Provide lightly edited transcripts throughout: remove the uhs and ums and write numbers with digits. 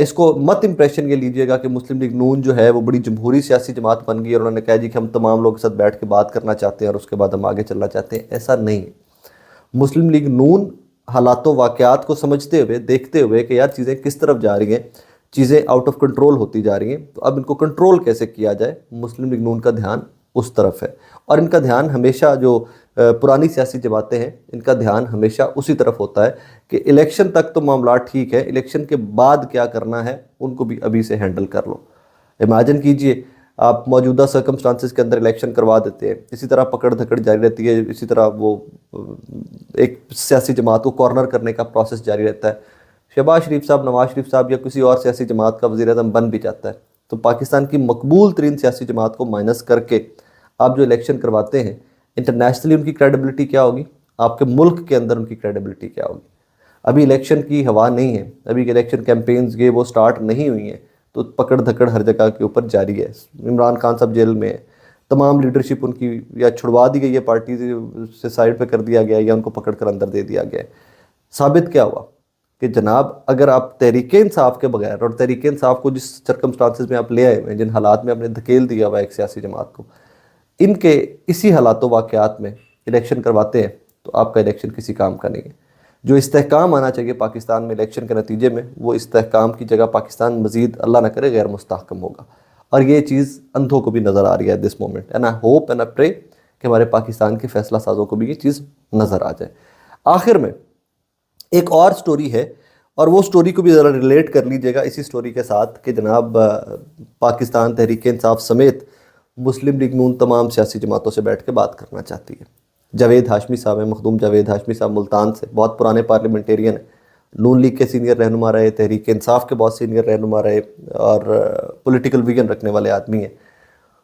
اس کو مت امپریشن یہ لیجئے گا کہ مسلم لیگ نون جو ہے وہ بڑی جمہوری سیاسی جماعت بن گئی اور انہوں نے کہا جی کہ ہم تمام لوگوں کے ساتھ بیٹھ کے بات کرنا چاہتے ہیں اور اس کے بعد ہم آگے چلنا چاہتے ہیں. ایسا نہیں ہے. مسلم لیگ نون حالات و واقعات کو سمجھتے ہوئے، دیکھتے ہوئے کہ یار چیزیں کس طرف جا رہی ہیں، چیزیں آؤٹ آف کنٹرول ہوتی جا رہی ہیں، تو اب ان کو کنٹرول کیسے کیا جائے، مسلم لیگ نون کا دھیان اس طرف ہے. اور ان کا دھیان ہمیشہ جو پرانی سیاسی جماعتیں ہیں ان کا دھیان ہمیشہ اسی طرف ہوتا ہے کہ الیکشن تک تو معاملات ٹھیک ہے، الیکشن کے بعد کیا کرنا ہے ان کو بھی ابھی سے ہینڈل کر لو. امیجن کیجئے آپ موجودہ سرکمسٹانسز کے اندر الیکشن کروا دیتے ہیں، اسی طرح پکڑ دھکڑ جاری رہتی ہے، اسی طرح وہ ایک سیاسی جماعت کو کارنر کرنے کا پروسیس جاری رہتا ہے. شہباز شریف صاحب، نواز شریف صاحب یا کسی اور سیاسی جماعت کا وزیر اعظم بن بھی جاتا ہے تو پاکستان کی مقبول ترین سیاسی جماعت کو مائنس کر کے آپ جو الیکشن کرواتے ہیں، انٹرنیشنلی ان کی کریڈیبلٹی کیا ہوگی، آپ کے ملک کے اندر ان کی کریڈیبلٹی کیا ہوگی. ابھی الیکشن کی ہوا نہیں ہے، ابھی الیکشن کیمپینز یہ وہ سٹارٹ نہیں ہوئی ہیں تو پکڑ دھکڑ ہر جگہ کے اوپر جاری ہے. عمران خان صاحب جیل میں ہے، تمام لیڈرشپ ان کی یا چھڑوا دی گئی ہے، پارٹی سے سائڈ پہ کر دیا گیا ہے یا ان کو پکڑ کر اندر دے دیا گیا ہے. ثابت کیا ہوا کہ جناب اگر آپ تحریک انصاف کے بغیر، اور تحریک انصاف کو جس سرکمسٹانسز میں آپ لے آئے ہیں، جن حالات میں آپ نے دھکیل دیا ہوا ہے ایک سیاسی جماعت کو، ان کے اسی حالات و واقعات میں الیکشن کرواتے ہیں تو آپ کا الیکشن کسی کام کا نہیں ہے. جو استحکام آنا چاہیے پاکستان میں الیکشن کے نتیجے میں، وہ استحکام کی جگہ پاکستان مزید اللہ نہ کرے غیر مستحکم ہوگا. اور یہ چیز اندھوں کو بھی نظر آ رہی ہے this moment. And I hope and I پرے کہ ہمارے پاکستان کے فیصلہ سازوں کو بھی یہ چیز نظر آ جائے. آخر میں ایک اور سٹوری ہے، اور وہ سٹوری کو بھی ذرا ریلیٹ کر لیجئے گا اسی سٹوری کے ساتھ کہ جناب پاکستان تحریک انصاف سمیت مسلم لیگ نون تمام سیاسی جماعتوں سے بیٹھ کے بات کرنا چاہتی ہے. جاوید ہاشمی صاحب ہیں، مخدوم جاوید ہاشمی صاحب ملتان سے، بہت پرانے پارلیمنٹیرین ہیں، نون لیگ کے سینئر رہنما رہے، تحریک انصاف کے بہت سینئر رہنما رہے اور پولیٹیکل ویژن رکھنے والے آدمی ہیں.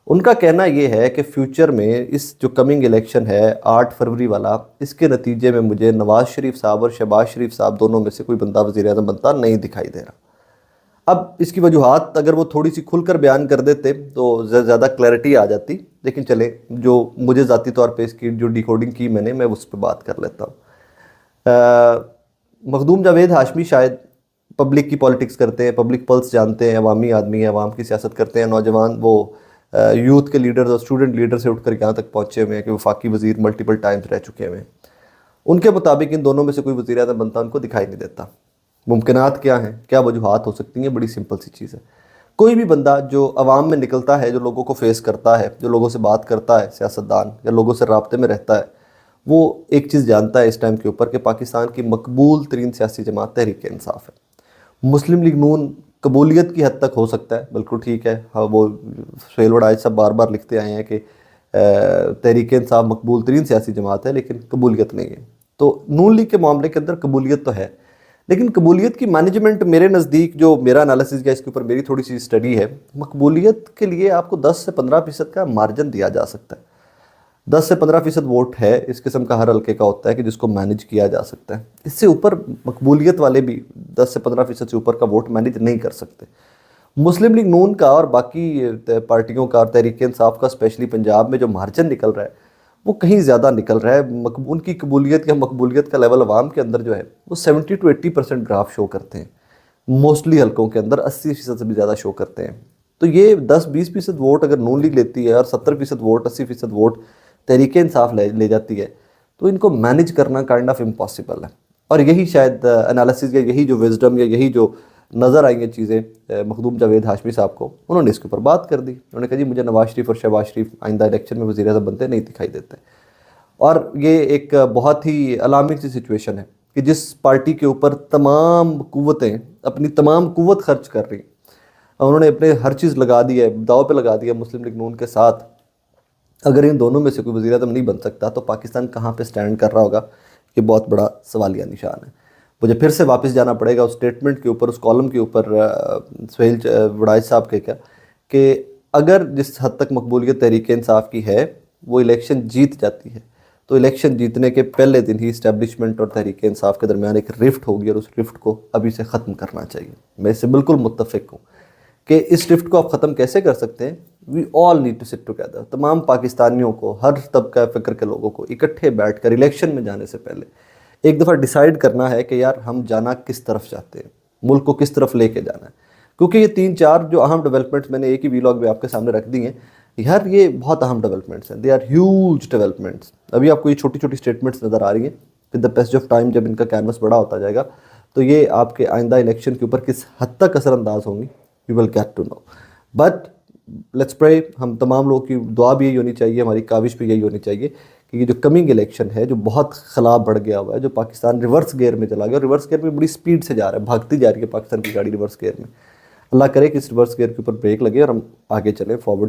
ان کا کہنا یہ ہے کہ فیوچر میں اس جو کمنگ الیکشن ہے 8 فروری والا، اس کے نتیجے میں مجھے نواز شریف صاحب اور شہباز شریف صاحب دونوں میں سے کوئی بندہ وزیر اعظم بنتا نہیں دکھائی دے رہا. اب اس کی وجوہات اگر وہ تھوڑی سی کھل کر بیان کر دیتے تو زیادہ کلیئرٹی آ جاتی، لیکن چلیں جو مجھے ذاتی طور پہ اس کی جو ڈیکوڈنگ کی میں اس پہ بات کر لیتا ہوں. مخدوم جاوید ہاشمی شاید پبلک کی پالیٹکس کرتے ہیں، پبلک پلس جانتے ہیں، عوامی آدمی ہیں، عوام کی سیاست کرتے ہیں، نوجوان وہ یوتھ کے لیڈرز اور اسٹوڈنٹ لیڈر سے اٹھ کر یہاں تک پہنچے ہوئے ہیں کہ وفاقی وزیر ملٹیپل ٹائمز رہ چکے ہوئے ہیں. ان کے مطابق ان دونوں میں سے کوئی وزیر اعظم بنتا ان کو دکھائی نہیں دیتا. ممکنات کیا ہیں، کیا وجوہات ہو سکتی ہیں؟ بڑی سمپل سی چیز ہے. کوئی بھی بندہ جو عوام میں نکلتا ہے، جو لوگوں کو فیس کرتا ہے، جو لوگوں سے بات کرتا ہے، سیاستدان یا لوگوں سے رابطے میں رہتا ہے، وہ ایک چیز جانتا ہے اس ٹائم کے اوپر کہ پاکستان کی مقبول ترین سیاسی جماعت تحریک انصاف ہے. مسلم لیگ نون قبولیت کی حد تک ہو سکتا ہے، بالکل ٹھیک ہے. وہ سہیل وڑائچ صاحب بار بار لکھتے آئے ہیں کہ تحریک انصاف مقبول ترین سیاسی جماعت ہے لیکن قبولیت نہیں ہے. تو نون لیگ کے معاملے کے اندر قبولیت تو ہے، لیکن قبولیت کی مینجمنٹ میرے نزدیک، جو میرا انالیسس کیا اس کے اوپر میری تھوڑی سی اسٹڈی ہے، مقبولیت کے لیے آپ کو 10 سے 15% کا مارجن دیا جا سکتا ہے. 10 سے 15% ووٹ ہے اس قسم کا، ہر حلقے کا ہوتا ہے کہ جس کو مینج کیا جا سکتا ہے. اس سے اوپر مقبولیت والے بھی 10 سے 15% سے اوپر کا ووٹ مینج نہیں کر سکتے. مسلم لیگ نون کا اور باقی پارٹیوں کا اور تحریک انصاف کا اسپیشلی پنجاب میں جو مارجن نکل رہا ہے وہ کہیں زیادہ نکل رہا ہے. ان کی قبولیت یا مقبولیت کا لیول عوام کے اندر جو ہے وہ 70 to 80% گراف شو کرتے ہیں. موسٹلی حلقوں کے اندر 80% سے بھی زیادہ شو کرتے ہیں. تو یہ 10-20% ووٹ اگر نون لیگ لیتی ہے اور 70% ووٹ 80% ووٹ تحریک انصاف لے جاتی ہے تو ان کو مینج کرنا کائنڈ آف امپاسبل ہے. اور یہی شاید انالیسز یا یہی جو وزڈم یا یہی جو نظر آئی ہیں چیزیں مخدوم جاوید ہاشمی صاحب کو، انہوں نے اس کے اوپر بات کر دی. انہوں نے کہا جی مجھے نواز شریف اور شہباز شریف آئندہ الیکشن میں وزیر اعظم بنتے نہیں دکھائی دیتے. اور یہ ایک بہت ہی الارمنگ سی سچویشن ہے کہ جس پارٹی کے اوپر تمام قوتیں اپنی تمام قوت خرچ کر رہی، انہوں نے اپنے ہر چیز لگا دی ہے، داؤ پہ لگا دیا مسلم لیگ نون کے ساتھ. اگر ان دونوں میں سے کوئی وزیر اعظم نہیں بن سکتا تو پاکستان کہاں پہ سٹینڈ کر رہا ہوگا، یہ بہت بڑا سوالیہ نشان ہے. مجھے پھر سے واپس جانا پڑے گا اس سٹیٹمنٹ کے اوپر، اس کالم کے اوپر سہیل وڑائچ صاحب کے کیا کہ اگر جس حد تک مقبولیت تحریک انصاف کی ہے وہ الیکشن جیت جاتی ہے تو الیکشن جیتنے کے پہلے دن ہی اسٹیبلشمنٹ اور تحریک انصاف کے درمیان ایک رفٹ ہوگی اور اس رفٹ کو ابھی سے ختم کرنا چاہیے. میں اس سے بالکل متفق ہوں کہ اس رفٹ کو آپ ختم کیسے کر سکتے ہیں. We all need to sit together. تمام پاکستانیوں کو، ہر طبقہ فکر کے لوگوں کو اکٹھے بیٹھ کر الیکشن میں جانے سے پہلے ایک دفعہ ڈیسائیڈ کرنا ہے کہ یار ہم جانا کس طرف چاہتے ہیں. ملک کو کس طرف لے کے جانا ہے. کیونکہ یہ 3-4 جو اہم ڈیولپمنٹس میں نے ایک ہی ویلاگ میں آپ کے سامنے رکھ دی ہیں یار، یہ بہت اہم ڈیولپمنٹس ہیں. They are huge developments. ابھی آپ کو یہ چھوٹی چھوٹی اسٹیٹمنٹس نظر آ رہی ہیں کہ دا پیسج آف ٹائم جب ان کا کینوس بڑا ہوتا جائے گا تو یہ آپ کے آئندہ الیکشن کے اوپر کس حد تک اثر انداز ہوں گی، you will get to know. But let's pray, ہم تمام لوگوں کی دعا بھی یہی ہونی چاہیے، ہماری کاوش بھی یہی ہونی چاہیے کہ یہ جو کمنگ الیکشن ہے جو بہت خلا بڑھ گیا ہوا ہے، جو پاکستان ریورس گیئر میں چلا گیا، اور ریورس گیئر میں بڑی سپیڈ سے جا رہا ہے، بھاگتی جا رہی ہے پاکستان کی گاڑی ریورس گیئر میں. اللہ کرے کہ اس ریورس گیئر کے اوپر بریک لگے اور ہم آگے چلیں، فارورڈ چلیں.